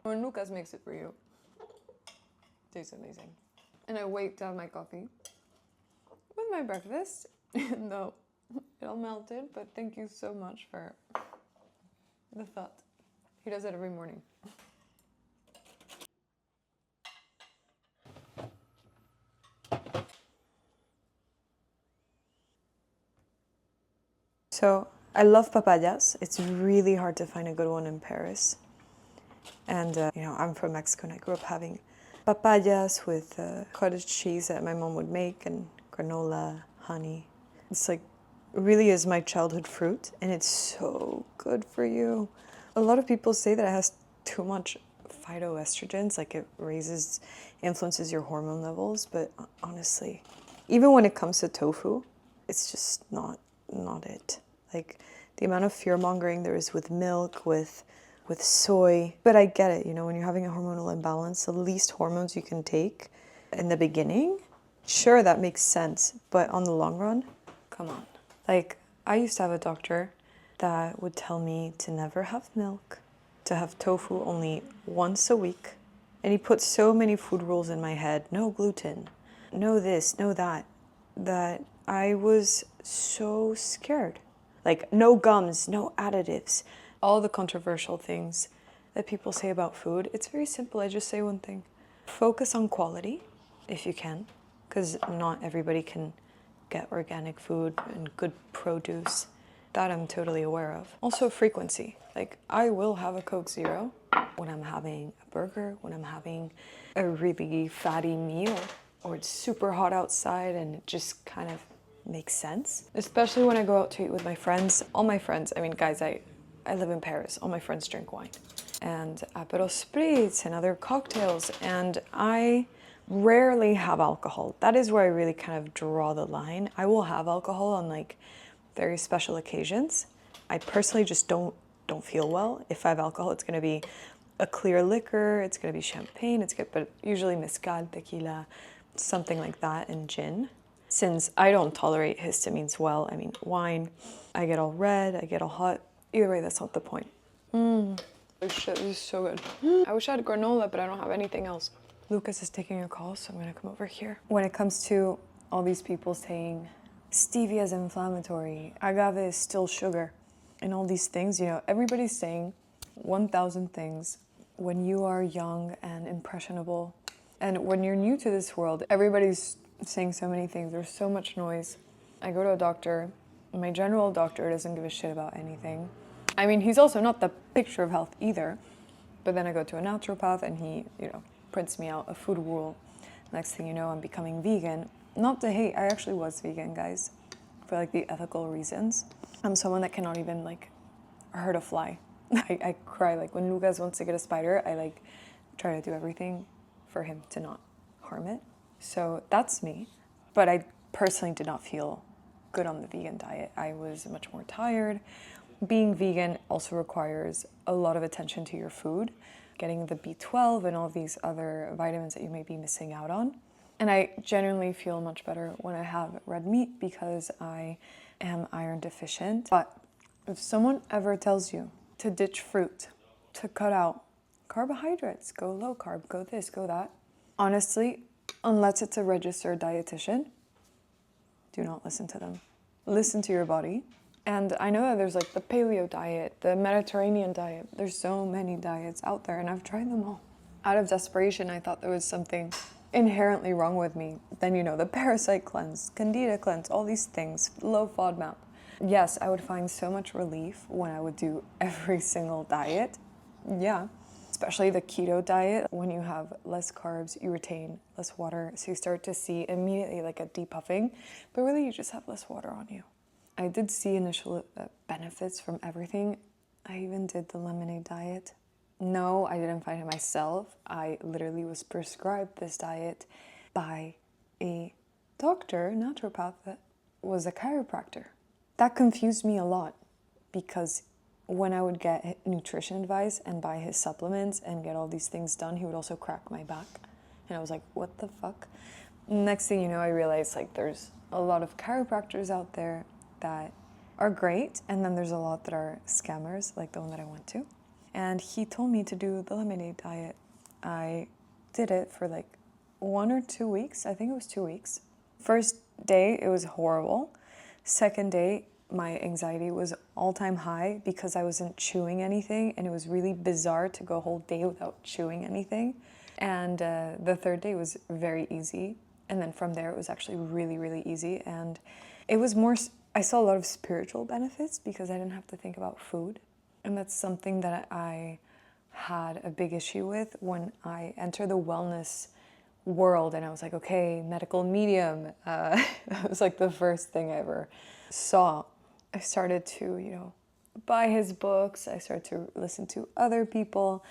When Lucas makes it for you, it tastes amazing. And I wait to have my coffee with my breakfast. No, it all melted, but thank you so much for the thought. He does it every morning. So I love papayas. It's really hard to find a good one in Paris. And, I'm from Mexico and I grew up having papayas with cottage cheese that my mom would make and granola, honey. It's like, really is my childhood fruit and it's so good for you. A lot of people say that it has too much phytoestrogens, like it influences your hormone levels, but honestly, even when it comes to tofu, it's just not it. Like the amount of fear mongering there is with milk, with soy. But I get it, when you're having a hormonal imbalance, the least hormones you can take in the beginning, sure, that makes sense. But on the long run, come on. Like, I used to have a doctor that would tell me to never have milk, to have tofu only once a week. And he put so many food rules in my head, no gluten, no this, no that I was so scared. Like, no gums, no additives, all the controversial things that people say about food. It's very simple. I just say one thing. Focus on quality if you can, because not everybody can get organic food and good produce. That I'm totally aware of. Also frequency. Like, I will have a Coke Zero when I'm having a burger, when I'm having a really fatty meal, or it's super hot outside and it just kind of makes sense. Especially when I go out to eat with my friends. All my friends, guys, I live in Paris. All my friends drink wine. And Aperol Spritz and other cocktails. And I rarely have alcohol. That is where I really kind of draw the line. I will have alcohol on like very special occasions. I personally just don't feel well. If I have alcohol, it's going to be a clear liquor, it's going to be champagne, but usually mezcal, tequila, something like that, and gin. Since I don't tolerate histamines well, wine, I get all red, I get all hot. Either way, that's not the point. Oh shit, this is so good. I wish I had granola, but I don't have anything else. Lucas is taking a call, so I'm gonna come over here. When it comes to all these people saying stevia is inflammatory, agave is still sugar, and all these things, everybody's saying 1,000 things when you are young and impressionable. And when you're new to this world, everybody's saying so many things. There's so much noise. I go to a doctor. My general doctor doesn't give a shit about anything. He's also not the picture of health either. But then I go to a naturopath and he, prints me out a food rule. Next thing you know, I'm becoming vegan. Not to hate, I actually was vegan, guys, for like the ethical reasons. I'm someone that cannot even like hurt a fly. I cry like when Lucas wants to get a spider, I like try to do everything for him to not harm it. So that's me. But I personally did not feel good on the vegan diet. I was much more tired. Being vegan also requires a lot of attention to your food, getting the B12 and all these other vitamins that you may be missing out on. And I genuinely feel much better when I have red meat because I am iron deficient. But if someone ever tells you to ditch fruit, to cut out carbohydrates, go low carb, go this, go that, honestly, unless it's a registered dietitian, do not listen to them. Listen to your body. And I know that there's like the paleo diet, the Mediterranean diet. There's so many diets out there and I've tried them all. Out of desperation, I thought there was something inherently wrong with me. Then, the parasite cleanse, candida cleanse, all these things, low FODMAP. Yes, I would find so much relief when I would do every single diet. Yeah, especially the keto diet. When you have less carbs, you retain less water. So you start to see immediately like a depuffing, but really you just have less water on you. I did see initial benefits from everything. I even did the lemonade diet. No, I didn't find it myself. I literally was prescribed this diet by a doctor, naturopath, that was a chiropractor. That confused me a lot because when I would get nutrition advice and buy his supplements and get all these things done, he would also crack my back. And I was like, what the fuck? Next thing you know, I realized like there's a lot of chiropractors out there that are great, and then there's a lot that are scammers, like the one that I went to. And he told me to do the lemonade diet. I did it for like 1 or 2 weeks. I think it was 2 weeks. First day, it was horrible. Second day, my anxiety was all-time high because I wasn't chewing anything, and it was really bizarre to go a whole day without chewing anything. And the third day was very easy. And then from there, it was actually really, really easy. And it was more, I saw a lot of spiritual benefits because I didn't have to think about food. And that's something that I had a big issue with when I entered the wellness world. And I was like, okay, medical medium. It was like the first thing I ever saw. I started to, buy his books. I started to listen to other people.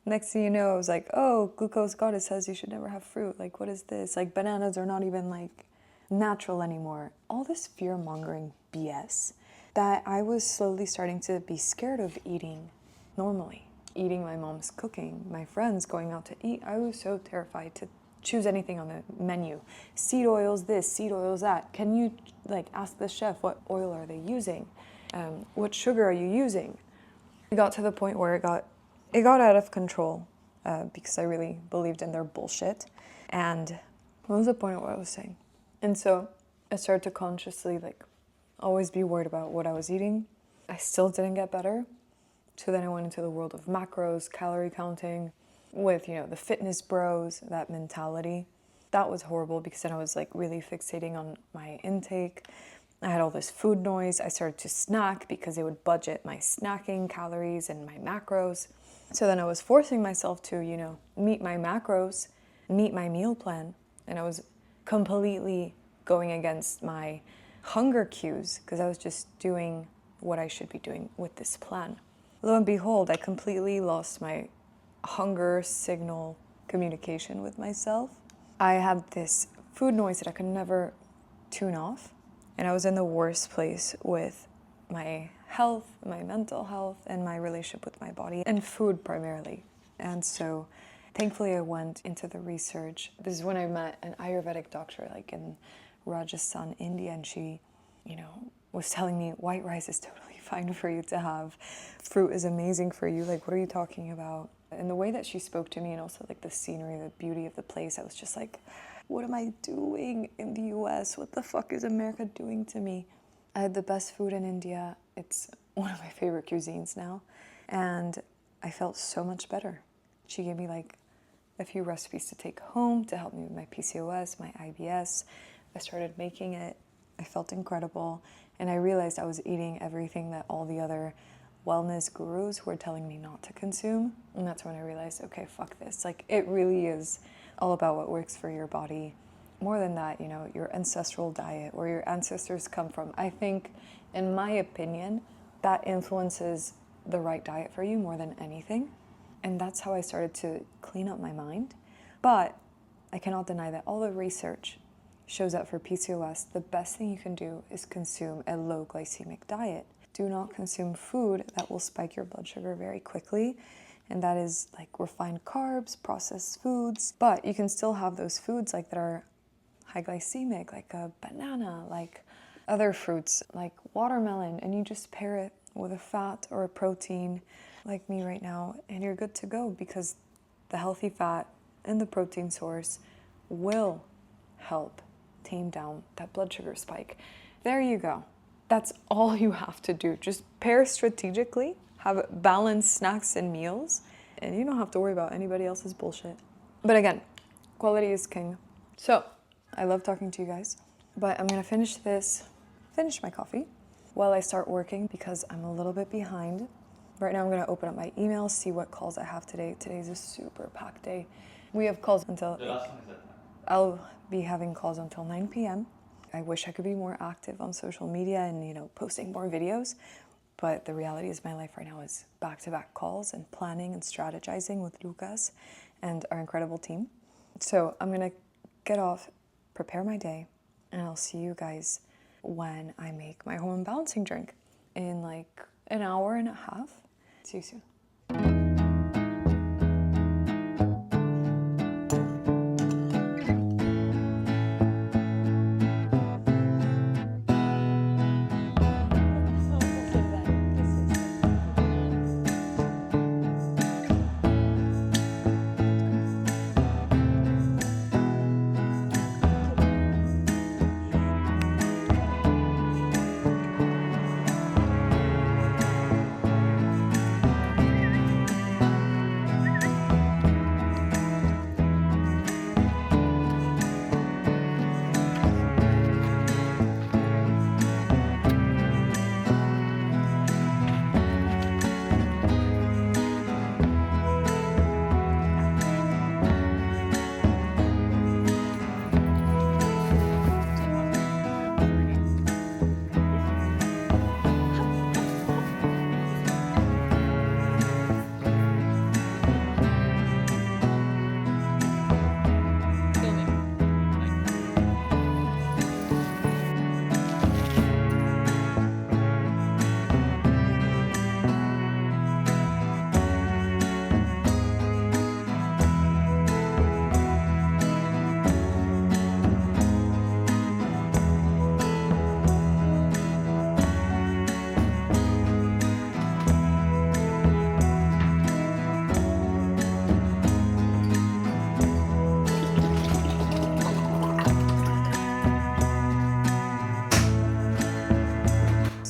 Next thing you know, I was like, oh, glucose goddess says you should never have fruit. Like, what is this? Like, bananas are not even like natural anymore. All this fear-mongering BS that I was slowly starting to be scared of eating normally. Eating my mom's cooking, my friends going out to eat. I was so terrified to choose anything on the menu. Seed oils this, seed oils that. Can you like ask the chef what oil are they using? What sugar are you using? It got to the point where it got out of control because I really believed in their bullshit. And what was the point of what I was saying? And so I started to consciously always be worried about what I was eating. I still didn't get better. So then I went into the world of macros, calorie counting, with, the fitness bros, that mentality. That was horrible because then I was really fixating on my intake. I had all this food noise. I started to snack because it would budget my snacking calories and my macros. So then I was forcing myself to, meet my macros, meet my meal plan. And I was completely going against my hunger cues because I was just doing what I should be doing with this plan. Lo and behold, I completely lost my hunger signal communication with myself. I had this food noise that I could never tune off. And I was in the worst place with my health, my mental health, and my relationship with my body, and food primarily. And so thankfully I went into the research. This is when I met an Ayurvedic doctor in Rajasthan, India, and she, was telling me white rice is totally fine for you to have. Fruit is amazing for you. What are you talking about? And the way that she spoke to me, and also the scenery, the beauty of the place, I was just like, what am I doing in the US? What the fuck is America doing to me? I had the best food in India. It's one of my favorite cuisines now. And I felt so much better. She gave me a few recipes to take home to help me with my PCOS, my IBS. I started making it. I felt incredible. And I realized I was eating everything that all the other wellness gurus were telling me not to consume. And that's when I realized, okay, fuck this. It really is all about what works for your body. More than that, your ancestral diet, where your ancestors come from. I think, in my opinion, that influences the right diet for you more than anything. And that's how I started to clean up my mind. But I cannot deny that all the research shows that for PCOS, the best thing you can do is consume a low glycemic diet. Do not consume food that will spike your blood sugar very quickly. And that is refined carbs, processed foods. But you can still have those foods that are high glycemic, like a banana, other fruits, like watermelon, and you just pair it with a fat or a protein like me right now, and you're good to go because the healthy fat and the protein source will help tame down that blood sugar spike. There you go. That's all you have to do. Just pair strategically, have balanced snacks and meals, and you don't have to worry about anybody else's bullshit. But again, quality is king. So, I love talking to you guys, but I'm gonna finish my coffee while I start working because I'm a little bit behind. Right now I'm gonna open up my emails, see what calls I have today. Today's a super packed day. We have calls until, I'll be having calls until 9 p.m. I wish I could be more active on social media and, posting more videos. But the reality is my life right now is back-to-back calls and planning and strategizing with Lucas and our incredible team. So I'm gonna get off, prepare my day, and I'll see you guys when I make my hormone balancing drink in an hour and a half. See you soon.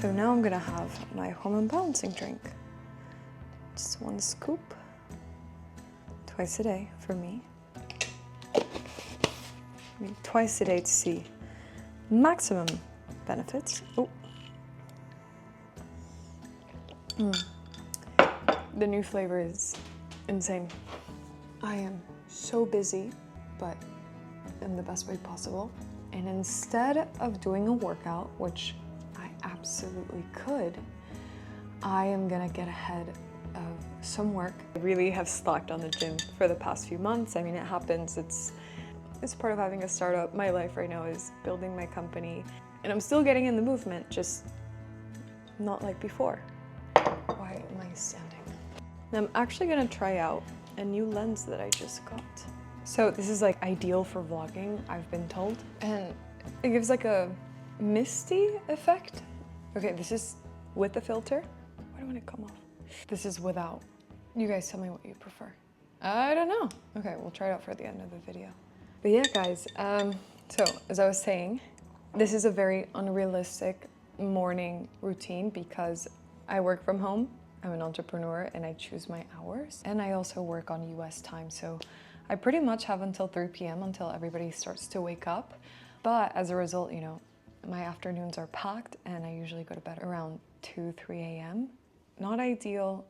So now I'm gonna have my hormone balancing drink. Just 1 scoop, twice a day for me. I mean, twice a day to see maximum benefits. Oh. The new flavor is insane. I am so busy, but in the best way possible. And instead of doing a workout, which I absolutely could, I am gonna get ahead of some work. I really have slacked on the gym for the past few months. I mean, it happens. It's part of having a startup. My life right now is building my company, and I'm still getting in the movement, just not like before. Why am I standing? Now I'm actually gonna try out a new lens that I just got. So this is like ideal for vlogging, I've been told. And it gives like a misty effect. Okay, this is with the filter. Why don't it come off? This is without. You guys tell me what you prefer. I don't know. Okay, we'll try it out for the end of the video. But yeah, guys, so as I was saying, this is a very unrealistic morning routine because I work from home. I'm an entrepreneur and I choose my hours. And I also work on US time. So I pretty much have until 3 p.m. until everybody starts to wake up. But as a result, you know, my afternoons are packed and I usually go to bed around 2, 3 a.m. Not ideal.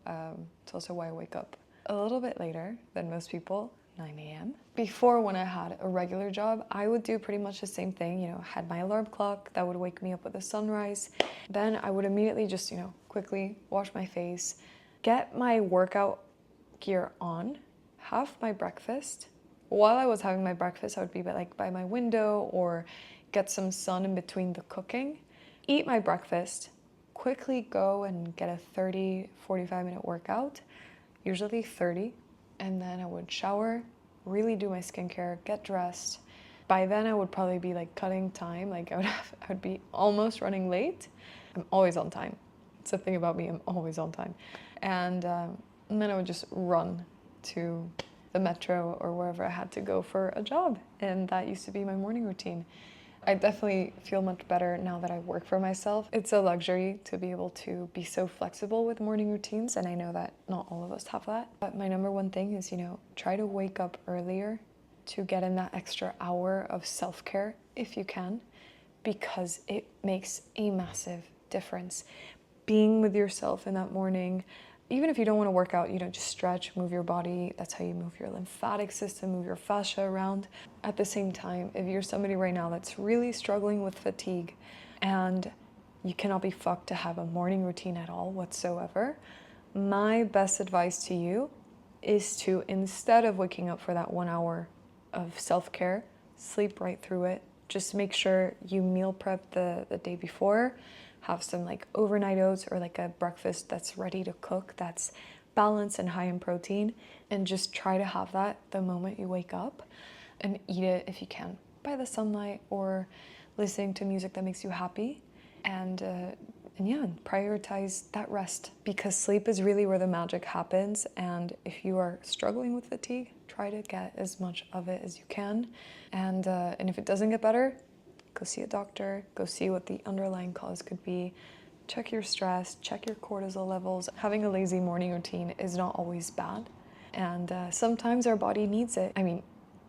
It's also why I wake up a little bit later than most people, 9 a.m. Before, when I had a regular job, I would do pretty much the same thing. You know, had my alarm clock that would wake me up with the sunrise. Then I would immediately just, you know, quickly wash my face, get my workout gear on, have my breakfast. While I was having my breakfast, I would be like by my window or get some sun in between the cooking, eat my breakfast, quickly go and get a 30, 45-minute workout, usually 30, and then I would shower, really do my skincare, get dressed. By then I would probably be like cutting time, like I would be almost running late. I'm always on time. It's the thing about me, I'm always on time. And then I would just run to the metro or wherever I had to go for a job. And that used to be my morning routine. I definitely feel much better now that I work for myself. It's a luxury to be able to be so flexible with morning routines, and I know that not all of us have that. But my number one thing is, you know, try to wake up earlier to get in that extra hour of self-care if you can, because it makes a massive difference. Being with yourself in that morning, even if you don't want to work out, you know, just stretch, move your body. That's how you move your lymphatic system, move your fascia around. At the same time, if you're somebody right now that's really struggling with fatigue and you cannot be fucked to have a morning routine at all whatsoever, my best advice to you is to, instead of waking up for that 1 hour of self-care, sleep right through it. Just make sure you meal prep the day before. Have some like overnight oats or like a breakfast that's ready to cook, that's balanced and high in protein, and just try to have that the moment you wake up and eat it if you can by the sunlight or listening to music that makes you happy. And yeah, prioritize that rest, because sleep is really where the magic happens. And if you are struggling with fatigue, try to get as much of it as you can. And if it doesn't get better, go see a doctor, go see what the underlying cause could be, check your stress, check your cortisol levels. Having a lazy morning routine is not always bad, and sometimes our body needs it. I mean,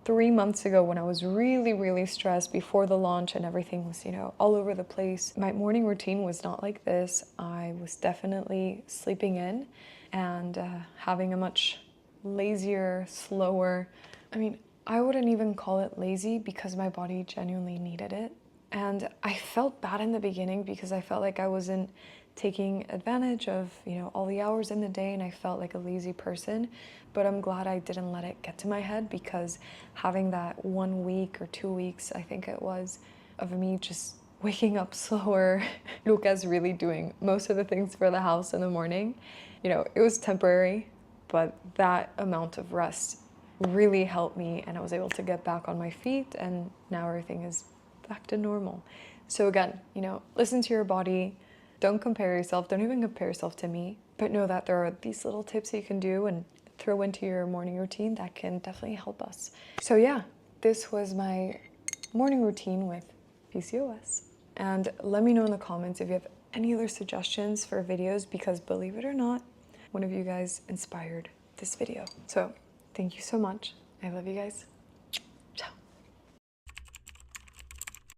3 months ago when I was really, really stressed before the launch and everything was, you know, all over the place, my morning routine was not like this. I was definitely sleeping in and having a much lazier, slower, I mean, I wouldn't even call it lazy because my body genuinely needed it. And I felt bad in the beginning because I felt like I wasn't taking advantage of, you know, all the hours in the day, and I felt like a lazy person. But I'm glad I didn't let it get to my head, because having that 1 week or 2 weeks, I think it was, of me just waking up slower, Luca's really doing most of the things for the house in the morning. You know, it was temporary, but that amount of rest really helped me, and I was able to get back on my feet, and now everything is back to normal. So again, you know, listen to your body. Don't compare yourself. Don't even compare yourself to me, but know that there are these little tips you can do and throw into your morning routine that can definitely help us. So yeah, this was my morning routine with PCOS. And let me know in the comments if you have any other suggestions for videos, because believe it or not, one of you guys inspired this video. So thank you so much. I love you guys.